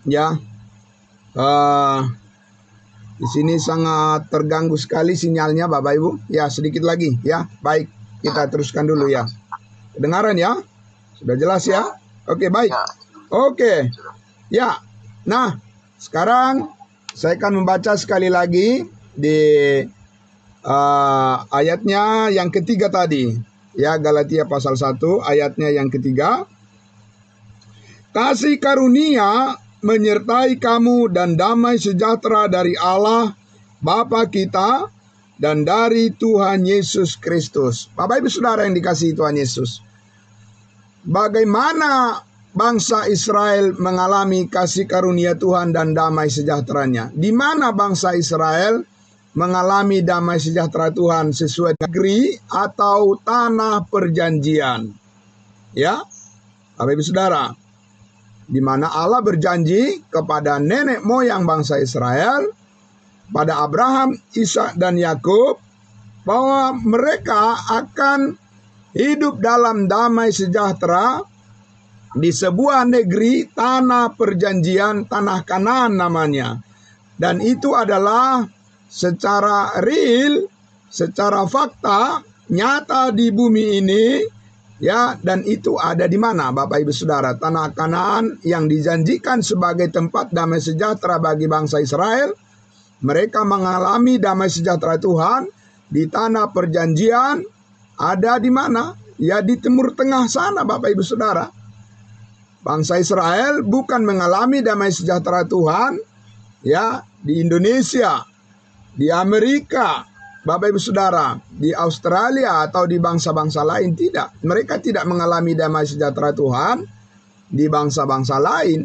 Ya, eh, di sini sangat terganggu sekali sinyalnya Bapak Ibu. Ya, sedikit lagi ya. Baik, kita teruskan dulu ya. Kedengaran ya? Sudah jelas ya? Oke, baik. Oke. Ya. Nah, sekarang saya akan membaca sekali lagi di ayatnya yang ketiga tadi. Ya, Galatia pasal 1 ayatnya yang ketiga. Kasih karunia menyertai kamu dan damai sejahtera dari Allah Bapa kita dan dari Tuhan Yesus Kristus. Bapak Ibu Saudara yang dikasihi Tuhan Yesus, bagaimana bangsa Israel mengalami kasih karunia Tuhan dan damai sejahteranya? Di mana bangsa Israel mengalami damai sejahtera Tuhan sesuai negeri atau tanah perjanjian? Ya, Bapak Ibu Saudara, di mana Allah berjanji kepada nenek moyang bangsa Israel, pada Abraham, Ishak dan Yakub, bahwa mereka akan hidup dalam damai sejahtera di sebuah negeri tanah perjanjian, tanah Kanaan namanya. Dan itu adalah secara real, secara fakta, nyata di bumi ini. Ya, dan itu ada di mana Bapak Ibu Saudara? Tanah Kanaan yang dijanjikan sebagai tempat damai sejahtera bagi bangsa Israel. Mereka mengalami damai sejahtera Tuhan di tanah perjanjian. Ada di mana? Ya, di Timur Tengah sana Bapak Ibu Saudara. Bangsa Israel bukan mengalami damai sejahtera Tuhan ya di Indonesia, di Amerika, Bapak Ibu Saudara, di Australia atau di bangsa-bangsa lain. Tidak. Mereka tidak mengalami damai sejahtera Tuhan di bangsa-bangsa lain.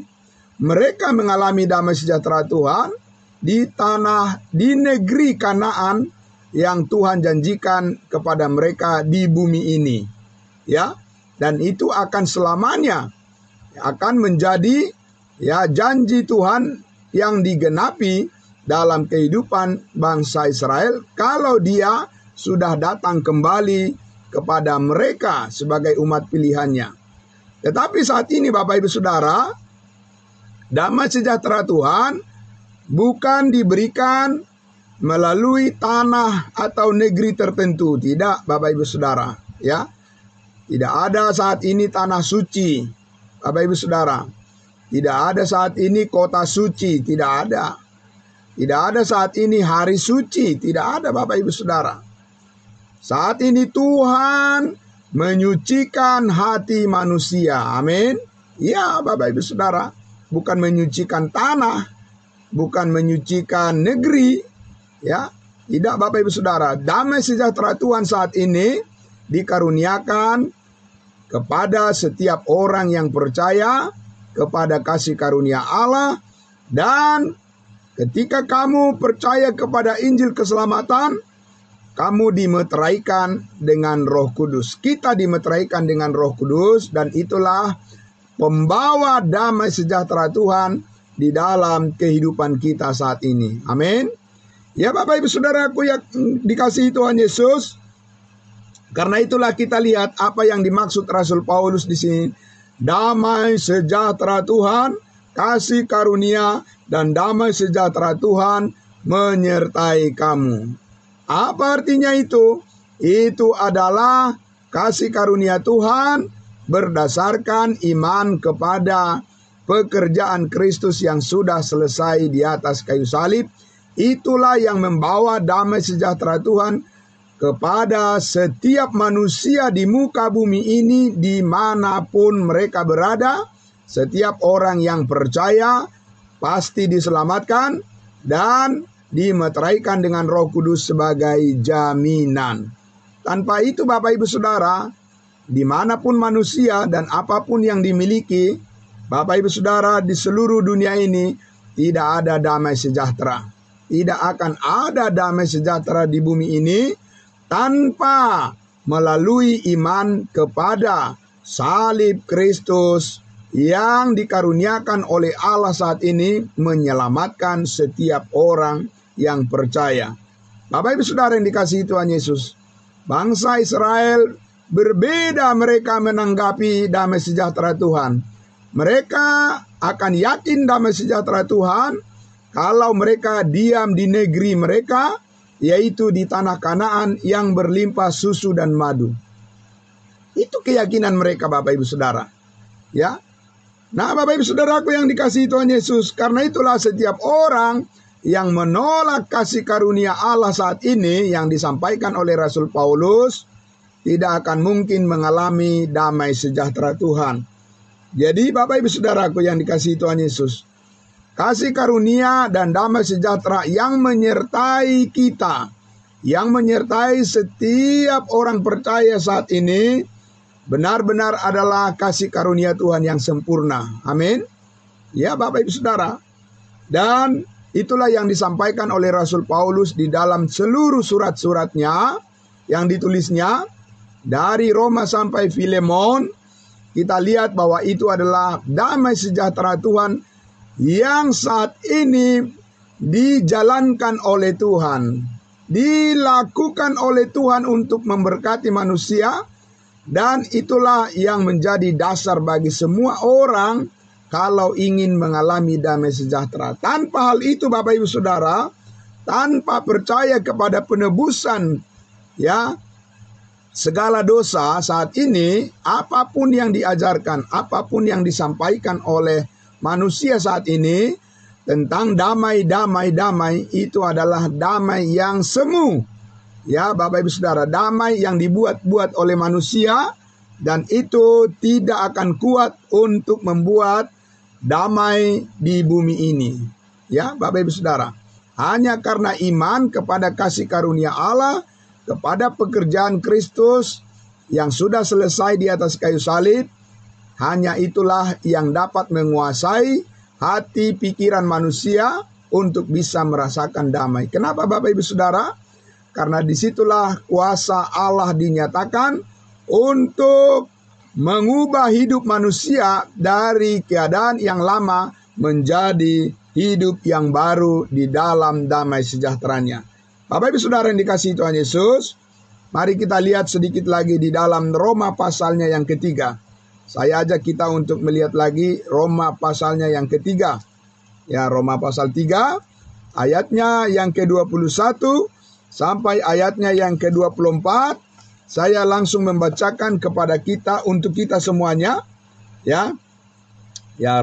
Mereka mengalami damai sejahtera Tuhan di negeri Kanaan yang Tuhan janjikan kepada mereka di bumi ini. Ya, dan itu akan selamanya akan menjadi ya janji Tuhan yang digenapi dalam kehidupan bangsa Israel kalau dia sudah datang kembali kepada mereka sebagai umat pilihannya. Tetapi saat ini Bapak Ibu Saudara, damai sejahtera Tuhan bukan diberikan melalui tanah atau negeri tertentu. Tidak Bapak Ibu Saudara, ya. Tidak ada saat ini tanah suci Bapak Ibu Saudara. Tidak ada saat ini kota suci, tidak ada. Tidak ada saat ini hari suci, tidak ada Bapak Ibu Saudara. Saat ini Tuhan menyucikan hati manusia. Amin. Ya Bapak Ibu Saudara, bukan menyucikan tanah, bukan menyucikan negeri, ya. Tidak Bapak Ibu Saudara, damai sejahtera Tuhan saat ini dikaruniakan kepada setiap orang yang percaya kepada kasih karunia Allah. Dan ketika kamu percaya kepada Injil keselamatan, kamu dimeteraikan dengan Roh Kudus. Kita dimeteraikan dengan Roh Kudus, dan itulah pembawa damai sejahtera Tuhan di dalam kehidupan kita saat ini. Amin. Ya Bapak Ibu Saudaraku yang dikasihi Tuhan Yesus, karena itulah kita lihat apa yang dimaksud Rasul Paulus di sini. Damai sejahtera Tuhan, kasih karunia dan damai sejahtera Tuhan menyertai kamu. Apa artinya itu? Itu adalah kasih karunia Tuhan berdasarkan iman kepada pekerjaan Kristus yang sudah selesai di atas kayu salib. Itulah yang membawa damai sejahtera Tuhan kepada setiap manusia di muka bumi ini dimanapun mereka berada. Setiap orang yang percaya pasti diselamatkan dan dimeteraikan dengan Roh Kudus sebagai jaminan. Tanpa itu Bapak Ibu Saudara, dimanapun manusia dan apapun yang dimiliki, Bapak Ibu Saudara, di seluruh dunia ini tidak ada damai sejahtera. Tidak akan ada damai sejahtera di bumi ini tanpa melalui iman kepada salib Kristus yang dikaruniakan oleh Allah saat ini menyelamatkan setiap orang yang percaya. Bapak Ibu Saudara yang dikasihi Tuhan Yesus, bangsa Israel berbeda mereka menanggapi damai sejahtera Tuhan. Mereka akan yakin damai sejahtera Tuhan kalau mereka diam di negeri mereka, yaitu di tanah Kanaan yang berlimpah susu dan madu. Itu keyakinan mereka, Bapak Ibu Saudara. Ya. Nah, Bapak Ibu Saudaraku yang dikasihi Tuhan Yesus, karena itulah setiap orang yang menolak kasih karunia Allah saat ini yang disampaikan oleh Rasul Paulus tidak akan mungkin mengalami damai sejahtera Tuhan. Jadi Bapak Ibu Saudaraku yang dikasihi Tuhan Yesus, kasih karunia dan damai sejahtera yang menyertai kita, yang menyertai setiap orang percaya saat ini, benar-benar adalah kasih karunia Tuhan yang sempurna. Amin. Ya Bapak Ibu Saudara. Dan itulah yang disampaikan oleh Rasul Paulus di dalam seluruh surat-suratnya yang ditulisnya. Dari Roma sampai Filemon, kita lihat bahwa itu adalah damai sejahtera Tuhan yang saat ini dijalankan oleh Tuhan. Dilakukan oleh Tuhan untuk memberkati manusia. Dan itulah yang menjadi dasar bagi semua orang kalau ingin mengalami damai sejahtera. Tanpa hal itu Bapak Ibu Saudara, tanpa percaya kepada penebusan ya segala dosa saat ini, apapun yang diajarkan, apapun yang disampaikan oleh manusia saat ini tentang damai, itu adalah damai yang semu. Ya Bapak Ibu Saudara, damai yang dibuat-buat oleh manusia, dan itu tidak akan kuat untuk membuat damai di bumi ini. Ya Bapak Ibu Saudara, hanya karena iman kepada kasih karunia Allah, kepada pekerjaan Kristus yang sudah selesai di atas kayu salib, hanya itulah yang dapat menguasai hati pikiran manusia untuk bisa merasakan damai. Kenapa Bapak Ibu Saudara? Karena disitulah kuasa Allah dinyatakan untuk mengubah hidup manusia dari keadaan yang lama menjadi hidup yang baru di dalam damai sejahteranya. Bapak Ibu Saudara yang dikasihi Tuhan Yesus, mari kita lihat sedikit lagi di dalam Roma pasalnya yang ketiga. Saya ajak kita untuk melihat lagi Roma pasalnya yang ketiga. Ya, Roma pasal 3 ayatnya yang ke-21 sampai ayatnya yang ke-24, saya langsung membacakan kepada kita untuk kita semuanya. Ya,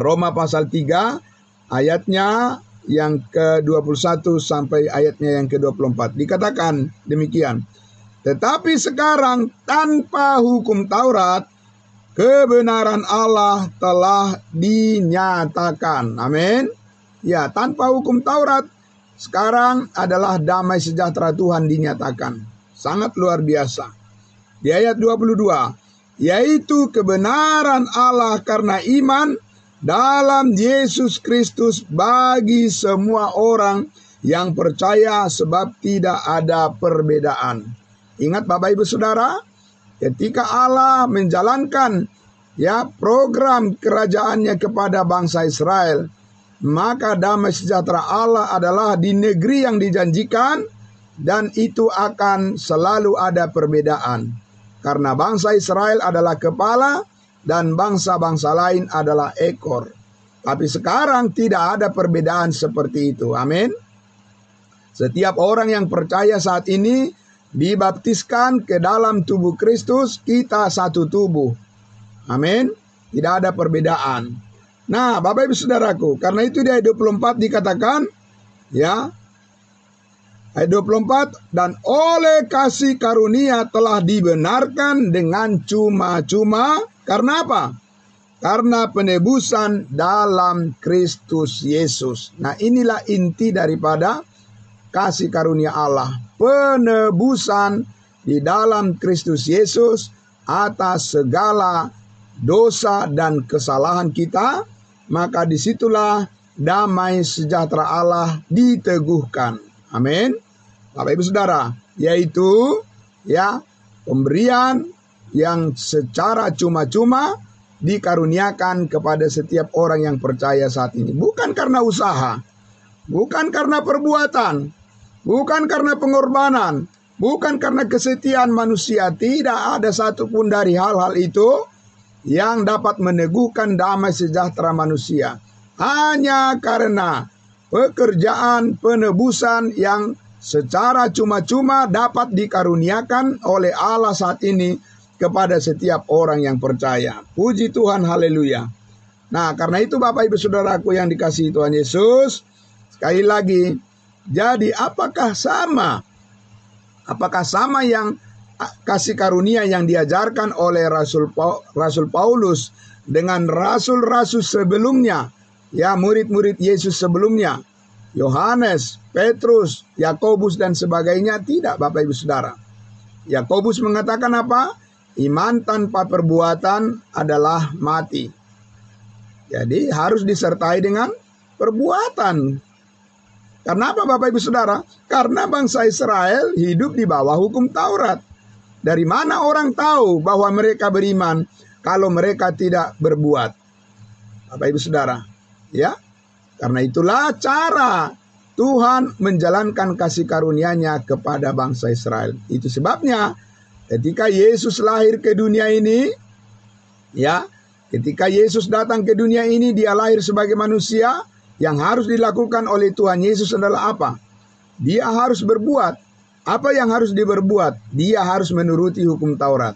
Roma pasal 3 ayatnya yang ke-21 sampai ayatnya yang ke-24. Dikatakan demikian. Tetapi sekarang tanpa hukum Taurat, kebenaran Allah telah dinyatakan. Amin. Ya, tanpa hukum Taurat, sekarang adalah damai sejahtera Tuhan dinyatakan. Sangat luar biasa. Di ayat 22, yaitu kebenaran Allah karena iman dalam Yesus Kristus bagi semua orang yang percaya, sebab tidak ada perbedaan. Ingat Bapak Ibu Saudara, ketika Allah menjalankan program kerajaannya kepada bangsa Israel, maka damai sejahtera Allah adalah di negeri yang dijanjikan, dan itu akan selalu ada perbedaan. Karena bangsa Israel adalah kepala dan bangsa-bangsa lain adalah ekor. Tapi sekarang tidak ada perbedaan seperti itu. Amin. Setiap orang yang percaya saat ini dibaptiskan ke dalam tubuh Kristus, kita satu tubuh. Amin. Tidak ada perbedaan. Nah, Bapak Ibu Saudaraku, karena itu di ayat 24 dikatakan, ayat 24, dan oleh kasih karunia telah dibenarkan dengan cuma-cuma. Karena apa? Karena penebusan dalam Kristus Yesus. Nah, inilah inti daripada kasih karunia Allah. Penebusan di dalam Kristus Yesus atas segala dosa dan kesalahan kita. Maka disitulah damai sejahtera Allah diteguhkan. Amin. Bapak Ibu Saudara, yaitu pemberian yang secara cuma-cuma dikaruniakan kepada setiap orang yang percaya saat ini. Bukan karena usaha, bukan karena perbuatan, bukan karena pengorbanan, bukan karena kesetiaan manusia. Tidak ada satupun dari hal-hal itu yang dapat meneguhkan damai sejahtera manusia. Hanya karena pekerjaan penebusan yang secara cuma-cuma dapat dikaruniakan oleh Allah saat ini kepada setiap orang yang percaya. Puji Tuhan, haleluya. Nah, karena itu Bapak Ibu Saudaraku yang dikasihi Tuhan Yesus, sekali lagi, jadi apakah sama yang kasih karunia yang diajarkan oleh Rasul Paulus dengan rasul-rasul sebelumnya, ya, murid-murid Yesus sebelumnya, Yohanes, Petrus, Yakobus dan sebagainya? Tidak, Bapak Ibu Saudara. Yakobus mengatakan apa? Iman tanpa perbuatan adalah mati. Jadi harus disertai dengan perbuatan. Kenapa Bapak Ibu Saudara? Karena bangsa Israel hidup di bawah hukum Taurat. Dari mana orang tahu bahwa mereka beriman kalau mereka tidak berbuat? Bapak Ibu Saudara, ya. Karena itulah cara Tuhan menjalankan kasih karunia-Nya kepada bangsa Israel. Itu sebabnya ketika Yesus lahir ke dunia ini, ya, ketika Yesus datang ke dunia ini, Dia lahir sebagai manusia. Yang harus dilakukan oleh Tuhan Yesus adalah apa? Dia harus berbuat. Apa yang harus diberbuat? Dia harus menuruti hukum Taurat.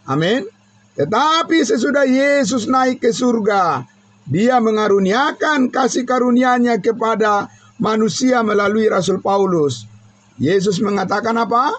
Amin. Tetapi sesudah Yesus naik ke surga, Dia mengaruniakan kasih karunia-Nya kepada manusia melalui Rasul Paulus. Yesus mengatakan apa?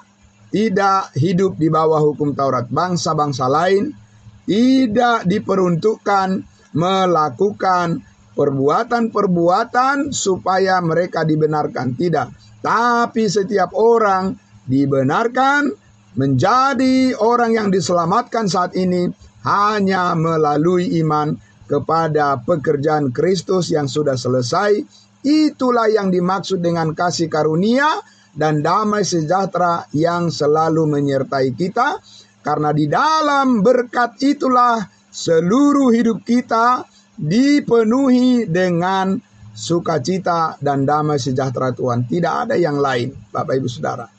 Tidak hidup di bawah hukum Taurat. Bangsa-bangsa lain tidak diperuntukkan melakukan perbuatan-perbuatan supaya mereka dibenarkan. Tidak. Tapi setiap orang dibenarkan menjadi orang yang diselamatkan saat ini hanya melalui iman kepada pekerjaan Kristus yang sudah selesai. Itulah yang dimaksud dengan kasih karunia dan damai sejahtera yang selalu menyertai kita. Karena di dalam berkat itulah seluruh hidup kita dipenuhi dengan sukacita dan damai sejahtera Tuhan. Tidak ada yang lain, Bapak Ibu Saudara.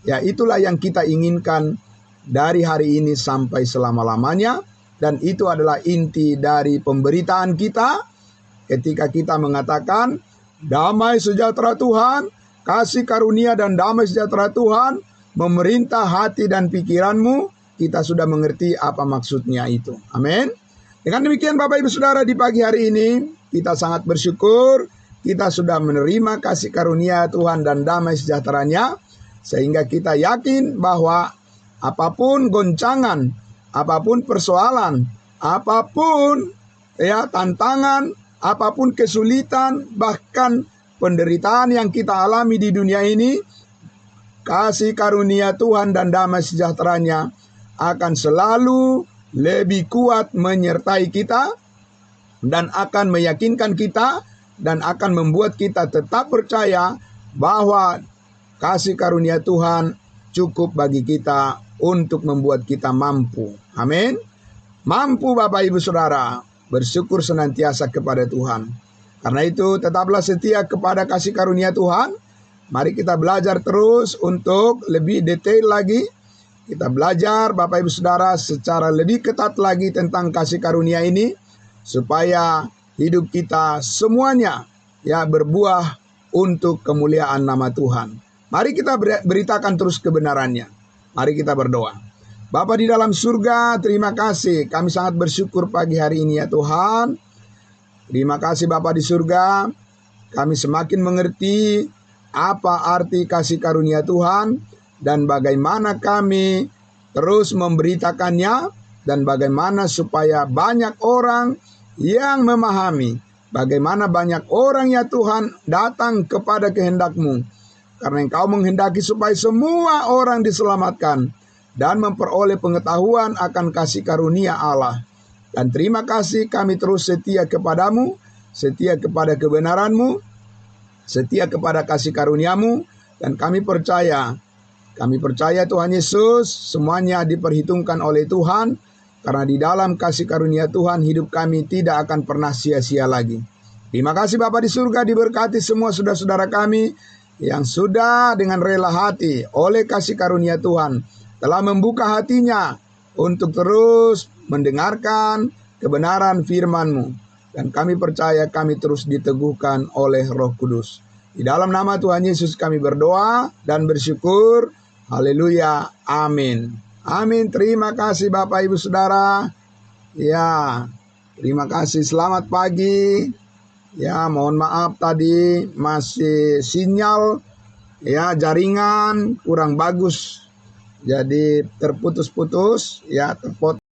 Ya, itulah yang kita inginkan dari hari ini sampai selama-lamanya. Dan itu adalah inti dari pemberitaan kita ketika kita mengatakan damai sejahtera Tuhan, kasih karunia dan damai sejahtera Tuhan memerintah hati dan pikiranmu. Kita sudah mengerti apa maksudnya itu. Amin. Dengan demikian Bapak Ibu Saudara, di pagi hari ini kita sangat bersyukur kita sudah menerima kasih karunia Tuhan dan damai sejahteranya, sehingga kita yakin bahwa apapun goncangan, apapun persoalan, apapun ya tantangan, apapun kesulitan, bahkan penderitaan yang kita alami di dunia ini, kasih karunia Tuhan dan damai sejahteranya akan selalu lebih kuat menyertai kita dan akan meyakinkan kita dan akan membuat kita tetap percaya bahwa kasih karunia Tuhan cukup bagi kita untuk membuat kita mampu. Amin. Mampu Bapak Ibu Saudara, bersyukur senantiasa kepada Tuhan. Karena itu tetaplah setia kepada kasih karunia Tuhan. Mari kita belajar terus untuk lebih detail lagi. Kita belajar Bapak Ibu Saudara secara lebih ketat lagi tentang kasih karunia ini, supaya hidup kita semuanya ya berbuah untuk kemuliaan nama Tuhan. Mari kita beritakan terus kebenarannya. Mari kita berdoa. Bapa di dalam surga, terima kasih. Kami sangat bersyukur pagi hari ini ya Tuhan. Terima kasih Bapa di surga. Kami semakin mengerti apa arti kasih karunia Tuhan dan bagaimana kami terus memberitakannya, dan bagaimana supaya banyak orang yang memahami, bagaimana banyak orang ya Tuhan datang kepada kehendak-Mu, karena Engkau menghendaki supaya semua orang diselamatkan dan memperoleh pengetahuan akan kasih karunia Allah. Dan terima kasih kami terus setia kepadamu, setia kepada kebenaran-Mu, setia kepada kasih karunia-Mu, dan kami percaya Tuhan Yesus semuanya diperhitungkan oleh Tuhan, karena di dalam kasih karunia Tuhan hidup kami tidak akan pernah sia-sia lagi. Terima kasih Bapa di surga, diberkati semua saudara-saudara kami yang sudah dengan rela hati oleh kasih karunia Tuhan telah membuka hatinya untuk terus mendengarkan kebenaran firman-Mu. Dan kami percaya kami terus diteguhkan oleh Roh Kudus. Di dalam nama Tuhan Yesus kami berdoa dan bersyukur. Haleluya. Amin. Amin. Terima kasih Bapak Ibu Saudara. Ya, terima kasih. Selamat pagi. Ya, mohon maaf tadi masih sinyal ya jaringan kurang bagus. Jadi terputus-putus ya, terpotong.